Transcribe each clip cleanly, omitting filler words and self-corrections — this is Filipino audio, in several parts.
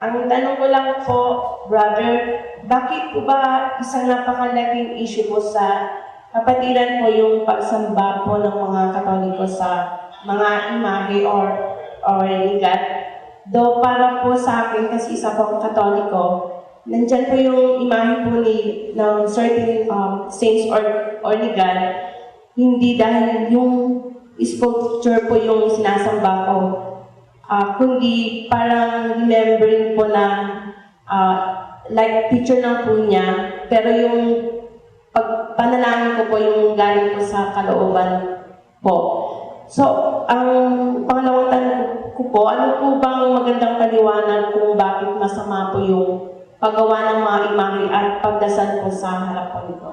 Ang tanong ko lang po, brother, bakit po ba isang napakalaking issue po sa kapatiran po yung pagsamba po ng mga Katoliko sa mga imahe or ligat? Do para po sa akin, kasi isa po akong Katoliko, nandyan po yung imahe po ng certain saints or ligat, hindi dahil yung sculpture po yung sinasamba ko, kundi parang remembering po na like picture lang po niya, pero yung panalangin ko po yung galing po sa kalooban po. So, ang pangalawang tanong ko po, ano po bang magandang paliwanag kung bakit masama po yung paggawa ng mga imahe at pagdasal po sa harapan ko?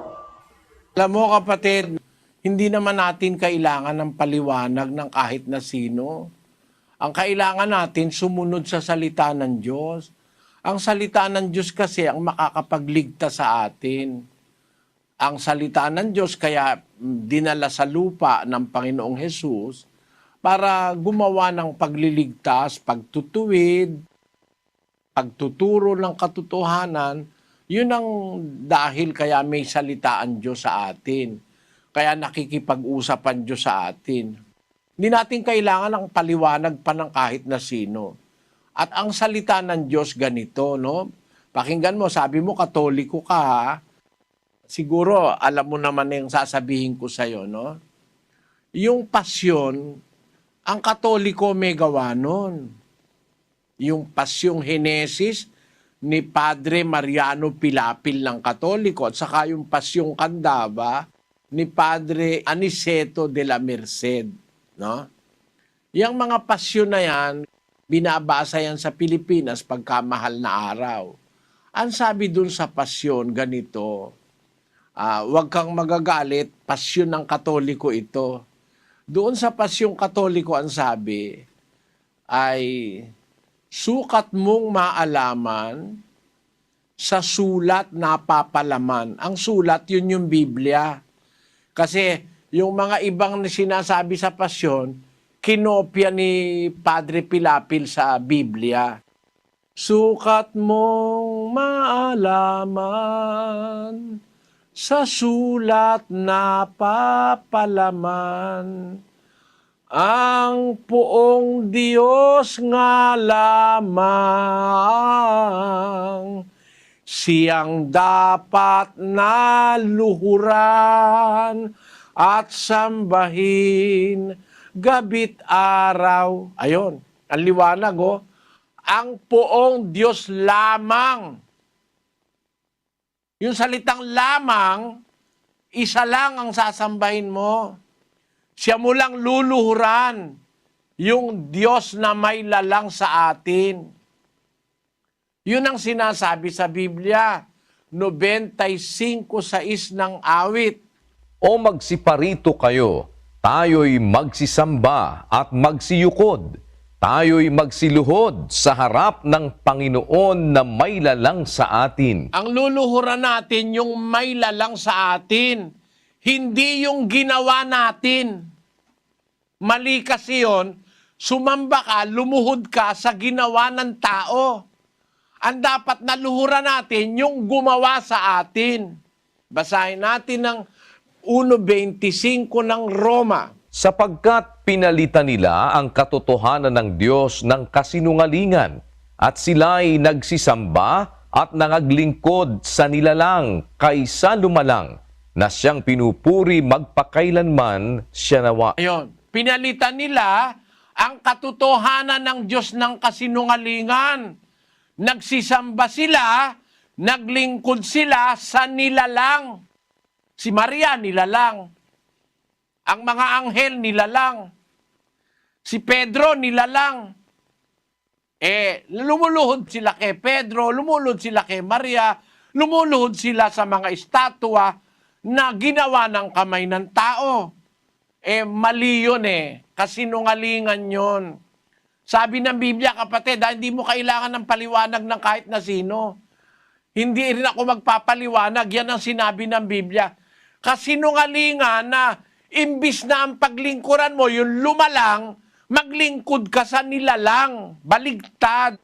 Alam mo kapatid, hindi naman natin kailangan ng paliwanag ng kahit na sino. Ang kailangan natin sumunod sa salita ng Diyos. Ang salita ng Diyos kasi ang makakapagligtas sa atin. Ang salita ng Diyos kaya dinala sa lupa ng Panginoong Hesus para gumawa ng pagliligtas, pagtutuwid, pagtuturo ng katotohanan. Yun ang dahil kaya may salita ang Diyos sa atin. Kaya nakikipag-usap ang Diyos sa atin. Hindi natin kailangan ng paliwanag pa ng kahit na sino. At ang salita ng Diyos ganito, no? Pakinggan mo, sabi mo, Katoliko ka, ha? Siguro, alam mo naman yung sasabihin ko sa'yo, no? Yung pasyon, ang Katoliko may gawa nun. Yung pasyong Henesis ni Padre Mariano Pilapil ng Katoliko at saka yung pasyong Candaba ni Padre Aniceto de la Merced. No? Yang mga pasyon na yan, binabasa yan sa Pilipinas pagkamahal na araw. Ang sabi dun sa pasyon, ganito, huwag kang magagalit, pasyon ng Katoliko ito. Doon sa pasyong Katoliko, ang sabi, ay sukat mong maalaman sa sulat napapalaman. Ang sulat, yun yung Biblia. Kasi yung mga ibang na sinasabi sa pasyon, kinopya ni Padre Pilapil sa Biblia. Sukat mong maalaman sa sulat na papalaman ang poong Diyos nga lamang siyang dapat na luhuran at sambahin gabit araw. Ayon, ang liwanag, oh. Ang poong Diyos lamang. Yung salitang lamang, isa lang ang sasambahin mo. Siya mo lang luluhuran. Yung Diyos na may lalang sa atin. Yun ang sinasabi sa Biblia. 95:6 ng awit. O magsiparito kayo, tayo'y magsisamba at magsiyukod. Tayo'y magsiluhod sa harap ng Panginoon na may lalang sa atin. Ang luluhuran natin yung may lalang sa atin, hindi yung ginawa natin. Mali kasi yun, sumamba ka, lumuhod ka sa ginawa ng tao. Ang dapat naluhuran natin yung gumawa sa atin. Basahin natin ng 1:25 ng Roma. Sapagkat pinalitan nila ang katotohanan ng Diyos ng kasinungalingan at sila'y nagsisamba at nangaglingkod sa nilalang kaysa lumalang na siyang pinupuri magpakailanman siya nawa. Ayun, pinalitan nila ang katotohanan ng Diyos ng kasinungalingan. Nagsisamba sila, naglingkod sila sa nilalang. Si Maria, nilalang. Ang mga anghel, nilalang. Si Pedro, nilalang. Lumuluhod sila kay Pedro, lumuluhod sila kay Maria, lumuluhod sila sa mga estatwa na ginawa ng kamay ng tao. Mali yun kasinungalingan yun. Sabi ng Biblia, kapatid, hindi mo kailangan ng paliwanag ng kahit na sino. Hindi rin ako magpapaliwanag, yan ang sinabi ng Biblia. Kasinungalingan na imbis na ang paglingkuran mo, yung lumalang, maglingkod ka sa nilalang, baligtad.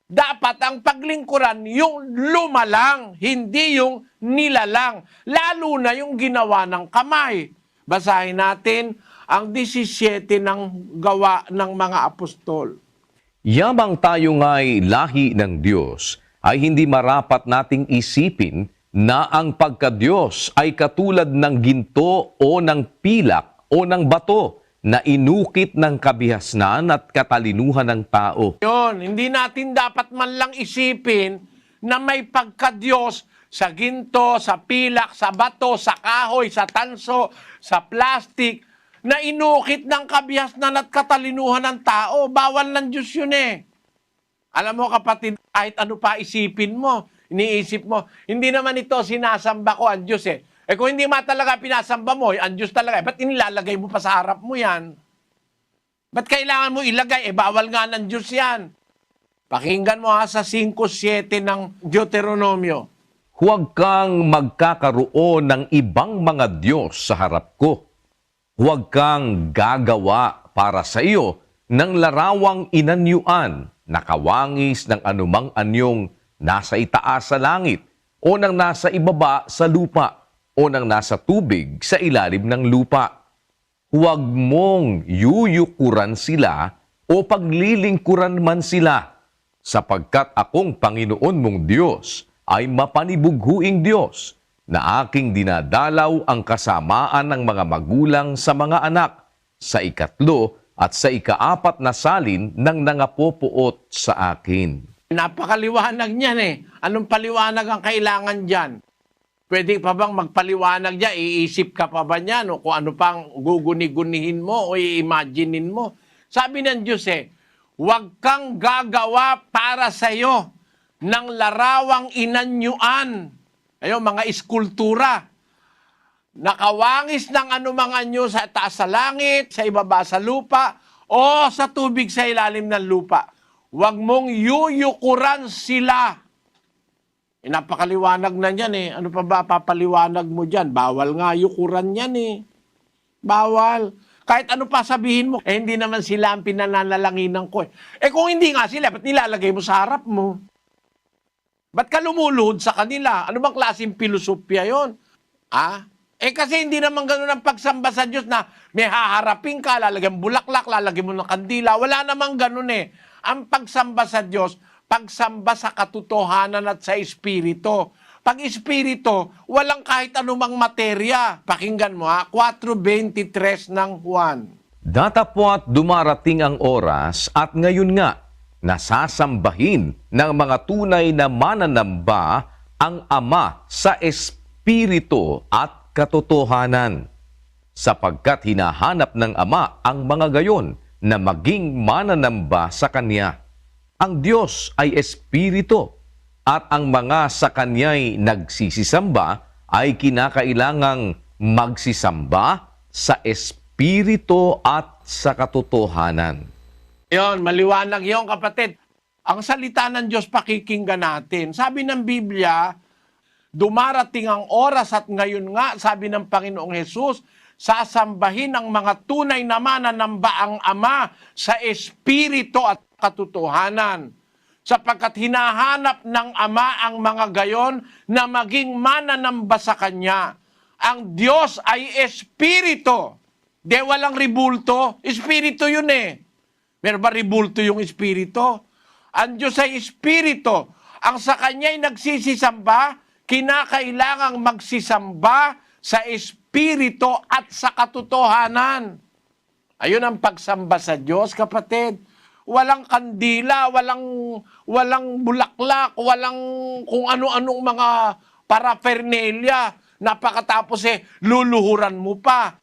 Dapat ang paglingkuran yung lumalang, hindi yung nilalang. Lalo na yung ginawa ng kamay. Basahin natin ang 17 ng gawa ng mga apostol. Yamang tayo nga'y lahi ng Diyos, ay hindi marapat nating isipin na ang pagka-Diyos ay katulad ng ginto o ng pilak o ng bato na inukit ng kabihasnan at katalinuhan ng tao. Yun, hindi natin dapat man lang isipin na may pagka-Diyos sa ginto, sa pilak, sa bato, sa kahoy, sa tanso, sa plastic, na inukit ng kabihasnan at katalinuhan ng tao. Bawal ng Diyos yun eh. Alam mo kapatid, kahit ano pa isipin mo, iniisip mo, hindi naman ito sinasamba ko ang Diyos eh. Eh kung hindi ma talaga pinasamba mo, ang Diyos talaga, ba't inilalagay mo pa sa harap mo yan? Ba't kailangan mo ilagay? Eh bawal nga ng Diyos yan. Pakinggan mo ha sa 5:7 ng Deuteronomio. Huwag kang magkakaroon ng ibang mga Diyos sa harap ko. Huwag kang gagawa para sa iyo ng larawang inanyuan na kawangis ng anumang anyong nasa itaas sa langit o ng nasa ibaba sa lupa o ng nasa tubig sa ilalim ng lupa. Huwag mong yuyukuran sila o paglilingkuran man sila, sapagkat akong Panginoon mong Diyos ay mapanibughuing Diyos na aking dinadalaw ang kasamaan ng mga magulang sa mga anak sa 3 at sa 4 na salin ng nangapopuot sa akin. Napakaliwanag niyan eh. Anong paliwanag ang kailangan dyan? Pwede pa bang magpaliwanag niya? Iisip ka pa ba niyan? O kung ano pang guguni-gunihin mo o i-imaginein mo? Sabi ng Diyos eh, huwag kang gagawa para sa iyo ng larawang inanyuan. Ayun, mga iskultura. Nakawangis ng anumang anyo sa taas sa langit, sa ibaba sa lupa, o sa tubig sa ilalim ng lupa. Huwag mong yuyukuran sila. Napakaliwanag na yan eh. Ano pa ba papaliwanag mo dyan? Bawal nga yukuran yan eh. Bawal. Kahit ano pa sabihin mo, hindi naman sila ang pinananalanginan ko eh. Eh kung hindi nga sila, ba't nilalagay mo sa harap mo? Ba't ka lumuluhod sa kanila? Ano bang klaseng filosofya yon? Eh kasi hindi naman ganun ang pagsamba sa Diyos na may haharapin ka, lalagyan bulaklak, lalagyan mo ng kandila. Wala namang ganun eh. Ang pagsamba sa Diyos, pagsamba sa katotohanan at sa espiritu. Pag espiritu, walang kahit anumang materya. Pakinggan mo 4:23 ng Juan. Datapwat dumarating ang oras at ngayon nga, nasasambahin ng mga tunay na mananamba ang Ama sa espiritu at katotohanan. Sapagkat hinahanap ng Ama ang mga gayon na maging mananamba sa Kanya. Ang Diyos ay espiritu at ang mga sa Kanya'y nagsisisamba ay kinakailangang magsisamba sa espiritu at sa katotohanan. Yon, maliwanag yon kapatid. Ang salita ng Diyos pakikinggan natin. Sabi ng Biblia, dumarating ang oras at ngayon nga, sabi ng Panginoong Hesus, sasambahin ang mga tunay na mananamba ang Ama sa espiritu at katotohanan. Sapagkat hinahanap ng Ama ang mga gayon na maging mananamba sa Kanya. Ang Diyos ay espiritu. Di walang ribulto. Espiritu yun eh. Meron ba ribulto yung espiritu? Ang Diyos ay espiritu. Ang sa Kanya'y nagsisisamba, kinakailangang magsisamba sa espiritu at sa katotohanan. Ayun ang pagsamba sa Diyos, kapatid. Walang kandila, walang bulaklak, walang kung ano-anong mga paraphernalia. Napakatapos luluhuran mo pa.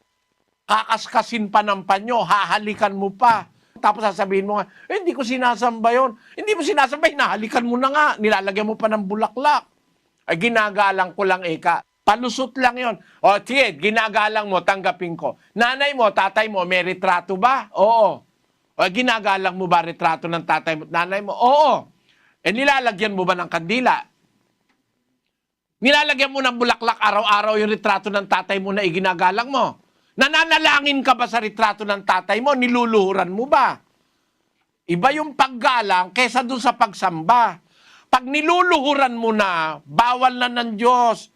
Kakaskasin pa ng panyo, hahalikan mo pa. Tapos sasabihin mo nga, hindi ko sinasamba yon. Hindi mo sinasamba, hinahalikan mo na nga. Nilalagyan mo pa ng bulaklak. Ay, ginagalang ko lang eka. Palusot lang yon. O, sige, ginagalang mo, tanggapin ko. Nanay mo, tatay mo, may retrato ba? Oo. O, ginagalang mo ba retrato ng tatay mo at nanay mo? Oo. Eh, nilalagyan mo ba ng kandila? Nilalagyan mo ng bulaklak araw-araw yung retrato ng tatay mo na iginagalang mo? Nananalangin ka ba sa retrato ng tatay mo? Niluluhuran mo ba? Iba yung paggalang kesa dun sa pagsamba. Pag niluluhuran mo na, bawal na ng Diyos.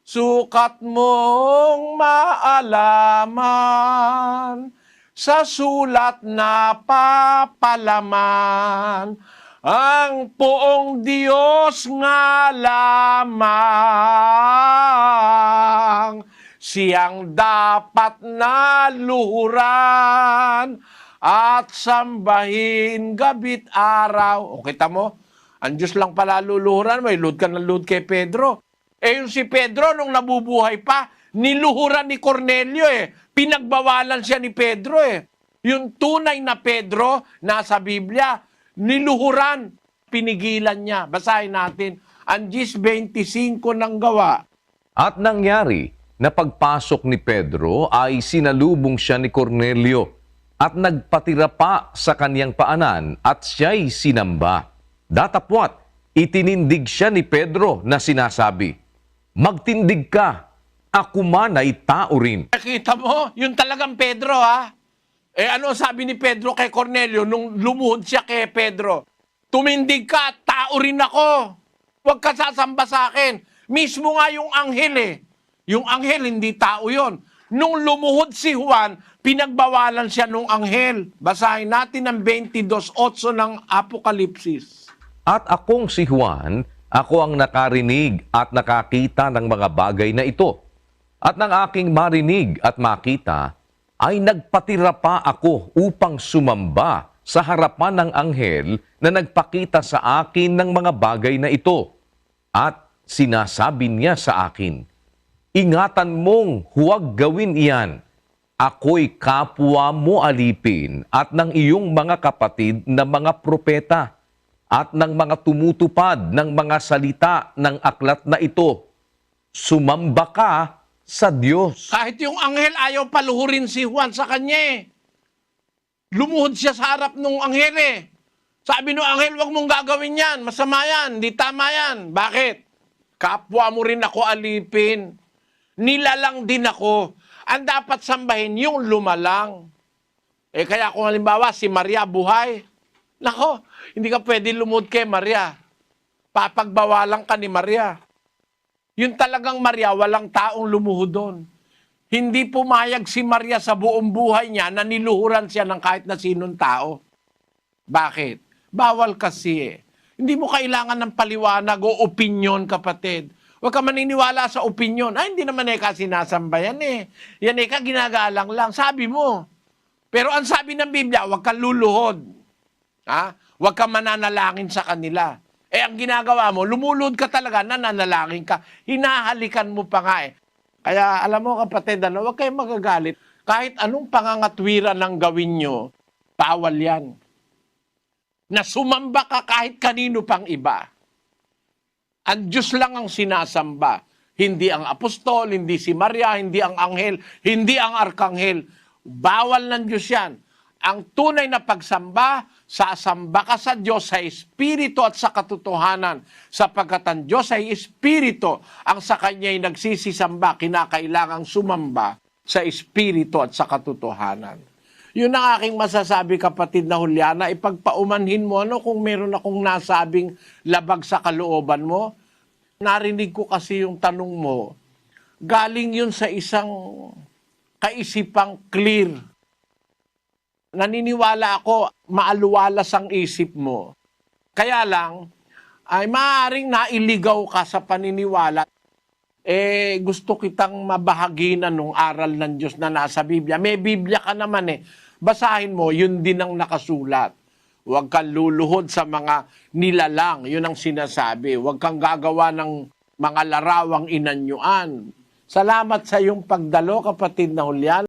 Sukat mong maalaman sa sulat na papalaman ang poong Diyos nga lamang siyang dapat na luhuran at sambahin gabit araw. O kita mo, ang Diyos lang pala luluhuran, may load ka ng load kay Pedro. Yung si Pedro, nung nabubuhay pa, niluhuran ni Cornelio Pinagbawalan siya ni Pedro Yung tunay na Pedro, nasa Biblia, niluhuran, pinigilan niya. Basahin natin ang 10:25 ng Gawa. At nangyari na pagpasok ni Pedro ay sinalubong siya ni Cornelio at nagpatira pa sa kaniyang paanan at siya'y sinamba. Datapwat, itinindig siya ni Pedro na sinasabi, "Magtindig ka, ako man ay tao rin." Nakita mo, yung talagang Pedro ano sabi ni Pedro kay Cornelio nung lumuhod siya kay Pedro? Tumindig ka, tao rin ako. Huwag ka sasamba sa akin. Mismo nga yung anghel Yung anghel, hindi tao yon. Nung lumuhod si Juan, pinagbawalan siya nung anghel. Basahin natin ang 22:8 ng Apokalipsis. At akong si Juan, ako ang nakarinig at nakakita ng mga bagay na ito. At ng aking marinig at makita, ay nagpatira pa ako upang sumamba sa harapan ng anghel na nagpakita sa akin ng mga bagay na ito. At sinasabi niya sa akin, "Ingatan mong huwag gawin iyan. Ako'y kapwa mo alipin at ng iyong mga kapatid na mga propeta at ng mga tumutupad ng mga salita ng aklat na ito. Sumamba ka sa Diyos." Kahit yung anghel ayaw paluhurin si Juan sa kanya Lumuhod siya sa harap ng anghel Sabi ng anghel, "Wag mong gagawin yan. Masama yan. Di tama yan." Bakit? Kapwa mo rin ako alipin. Nilalang din ako. Ang dapat sambahin yung lumalang. Kaya kung halimbawa si Maria buhay, nako, hindi ka pwede lumuhod kay Maria. Papagbawalan ka ni Maria. Yung talagang Maria, walang taong lumuhod doon. Hindi pumayag si Maria sa buong buhay niya na niluhuran siya ng kahit na sinong tao. Bakit? Bawal kasi Hindi mo kailangan ng paliwanag o opinyon, kapatid. Huwag ka maniniwala sa opinyon. Hindi naman sinasamba yan Yan ginagalang lang. Sabi mo. Pero ang sabi ng Biblia, huwag kang luluhod. Huwag kang mananalangin sa kanila. Ang ginagawa mo, lumulod ka talaga, nananalangin ka. Hinahalikan mo pa nga Kaya alam mo kapatid, huwag kayong magagalit. Kahit anong pangangatwiran ng gawin nyo, bawal yan. Na sumamba ka kahit kanino pang iba. Ang Diyos lang ang sinasamba. Hindi ang apostol, hindi si Maria, hindi ang anghel, hindi ang arkanghel. Bawal ng Diyos yan. Ang tunay na pagsamba, sasamba ka sa Diyos sa Espiritu at sa katotohanan. Sapagkat ang Diyos ay Espiritu, ang sa Kanya'y nagsisisamba, kinakailangang sumamba sa Espiritu at sa katotohanan. Yun ang aking masasabi, kapatid na Juliana, ipagpaumanhin mo kung meron akong nasabing labag sa kalooban mo. Narinig ko kasi yung tanong mo, galing yun sa isang kaisipang clear. Naniniwala ako, maaluwalas ang isip mo. Kaya lang, ay maaaring nailigaw ka sa paniniwala. Gusto kitang mabahaginan ng aral ng Diyos na nasa Biblia. May Biblia ka naman Basahin mo, yun din ang nakasulat. Huwag kang luluhod sa mga nilalang. Yun ang sinasabi. Huwag kang gagawa ng mga larawang inanyuan. Salamat sa iyong pagdalo, kapatid na Julian.